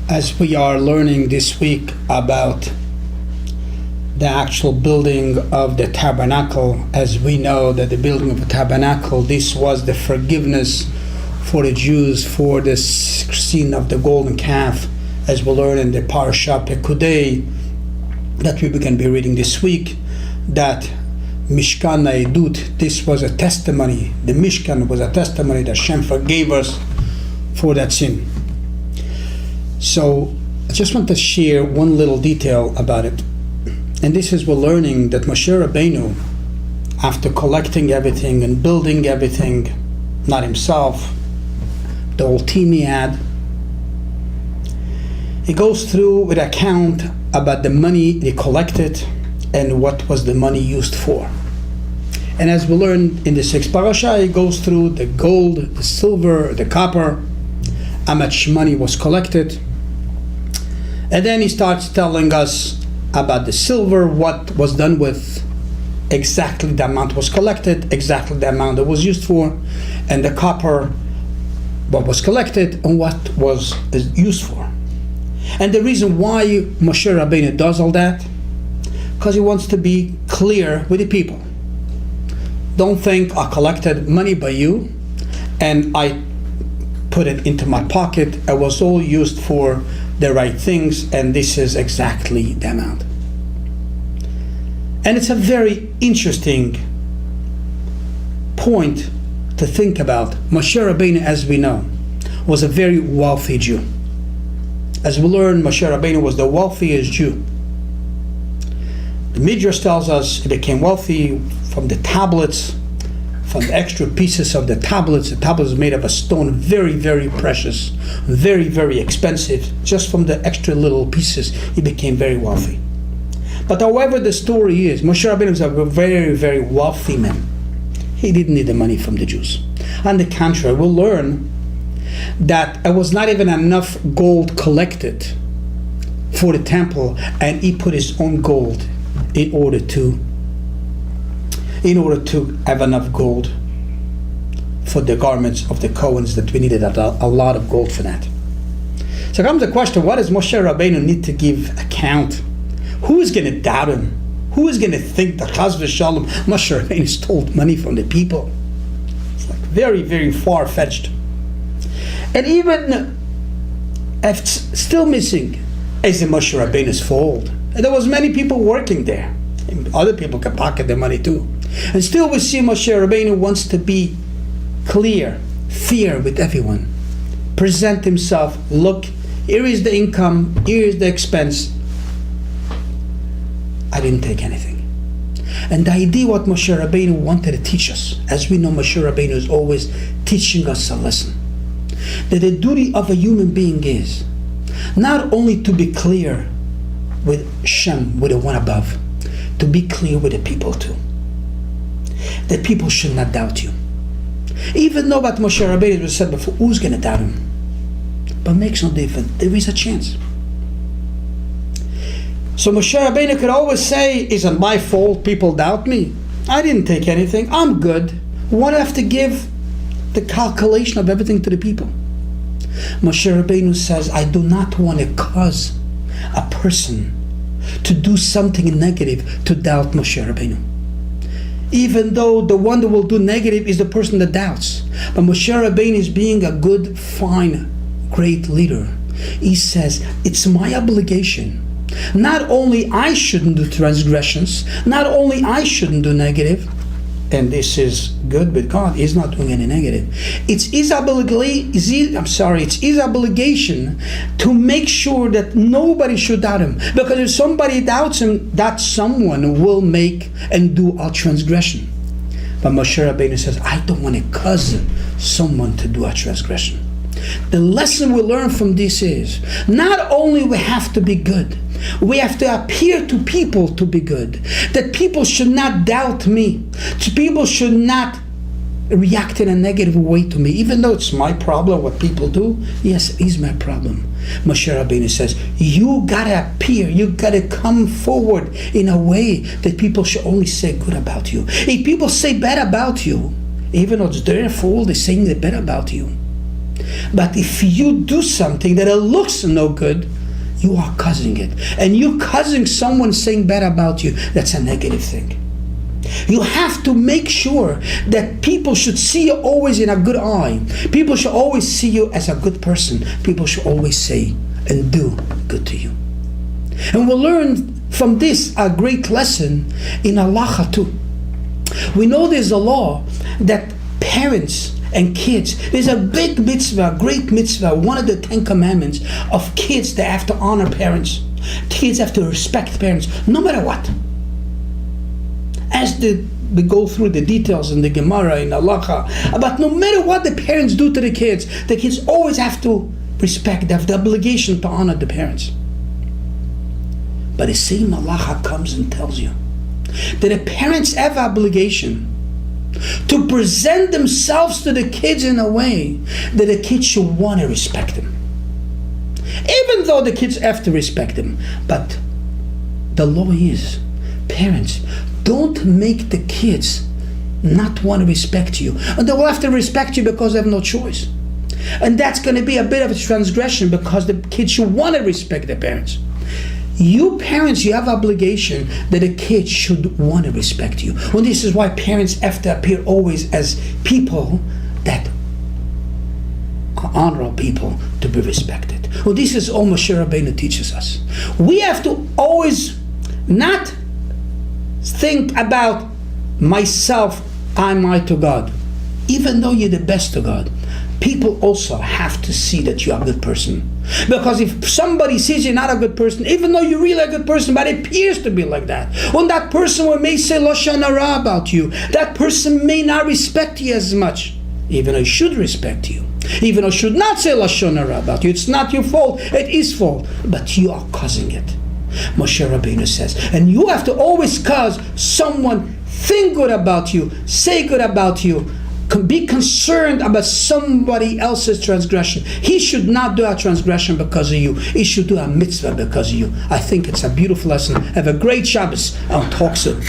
As we are learning this week about the actual building of the tabernacle, as we know that the building of the tabernacle, this was the forgiveness for the Jews for the sin of the golden calf, as we learn in the parasha Pekudei that we can be reading this week, that Mishkan Edut, this was a testimony, the Mishkan was a testimony that Hashem forgave us for that sin. So I just want to share one little detail about it. And this is we're learning that Moshe Rabbeinu, after collecting everything and building everything, not himself, the whole team he had, he goes through with an account about the money he collected and what was the money used for. And as we learned in the sixth parasha, he goes through the gold, the silver, the copper, how much money was collected. And then he starts telling us about the silver, what was done with, exactly the amount was collected, exactly the amount that was used for, and the copper, what was collected and what was used for. And the reason why Moshe Rabbeinu does all that, because he wants to be clear with the people. Don't think I collected money by you and I put it into my pocket. It was all used for the right things, and this is exactly the amount. And it's a very interesting point to think about. Moshe Rabbeinu, as we know, was a very wealthy Jew. As we learn, Moshe Rabbeinu was the wealthiest Jew. The Midrash tells us he became wealthy from the tablets, from the extra pieces of the tablets. The tablets made of a stone, very, very precious, very, very expensive. Just from the extra little pieces, he became very wealthy. But however the story is, Moshe Rabbeinu was a very, very wealthy man. He didn't need the money from the Jews. On the contrary, we'll learn that it was not even enough gold collected for the temple, and he put his own gold in order to have enough gold for the garments of the Cohens, that we needed a lot of gold for that. So comes the question, what does Moshe Rabbeinu need to give account? Who is going to doubt him? Who is going to think that Chas v'Shalom Moshe Rabbeinu stole money from the people? It's like very, very far-fetched. And even if it's still missing, is it Moshe Rabbeinu's fault? And there was many people working there. And other people can pocket their money too. And still we see Moshe Rabbeinu wants to be clear, fair with everyone. Present himself, look, here is the income, here is the expense. I didn't take anything. And the idea what Moshe Rabbeinu wanted to teach us, as we know Moshe Rabbeinu is always teaching us a lesson, that the duty of a human being is not only to be clear with Shem, with the one above, to be clear with the people too. That people should not doubt you. Even though what Moshe Rabbeinu was said before, who's going to doubt him? But makes no difference. There is a chance. So Moshe Rabbeinu could always say, isn't my fault people doubt me? I didn't take anything. I'm good. Why do I have to give the calculation of everything to the people? Moshe Rabbeinu says, I do not want to cause a person to do something negative to doubt Moshe Rabbeinu. Even though the one that will do negative is the person that doubts. But Moshe Rabbeinu is being a good, fine, great leader. He says, it's my obligation. Not only I shouldn't do transgressions, not only I shouldn't do negative, and this is good with God, He's not doing any negative. It's his obligation to make sure that nobody should doubt him. Because if somebody doubts him, that someone will make and do a transgression. But Moshe Rabbeinu says, I don't want to cause someone to do a transgression. The lesson we learn from this is, not only we have to be good, we have to appear to people to be good. That people should not doubt me. People should not react in a negative way to me. Even though it's my problem what people do, yes, it is my problem. Moshe Rabbeinu says, you gotta appear, you gotta come forward in a way that people should only say good about you. If people say bad about you, even though it's their fault, they're saying the bad about you. But if you do something that it looks no good, you are causing it. And you causing someone saying bad about you, that's a negative thing. You have to make sure that people should see you always in a good eye. People should always see you as a good person. People should always say and do good to you. And we'll learn from this a great lesson in halacha too. We know there's a law that parents and kids, there's a big mitzvah, great mitzvah, one of the 10 commandments of kids that have to honor parents. Kids have to respect parents, no matter what. As we go through the details in the Gemara, in halacha, but no matter what the parents do to the kids always have to respect, they have the obligation to honor the parents. But the same halacha comes and tells you that the parents have obligation to present themselves to the kids in a way that the kids should want to respect them. Even though the kids have to respect them. But the law is, parents, don't make the kids not want to respect you. And they will have to respect you because they have no choice. And that's going to be a bit of a transgression because the kids should want to respect their parents. You parents, you have obligation that a kid should want to respect you. And this is why parents have to appear always as people that are honorable people to be respected. Well, this is all Moshe Rabbeinu teaches us. We have to always not think about myself, I'm I to God. Even though you're the best to God, people also have to see that you're a good person. Because if somebody sees you're not a good person, even though you're really a good person, but it appears to be like that, when that person may say lashon hara about you, that person may not respect you as much, even though he should respect you, even though he should not say lashon hara about you. It's not your fault, it is fault, but you are causing it. Moshe Rabbeinu says, and you have to always cause someone think good about you, say good about you, be concerned about somebody else's transgression. He should not do a transgression because of you. He should do a mitzvah because of you. I think it's a beautiful lesson. Have a great Shabbos. I'll talk soon.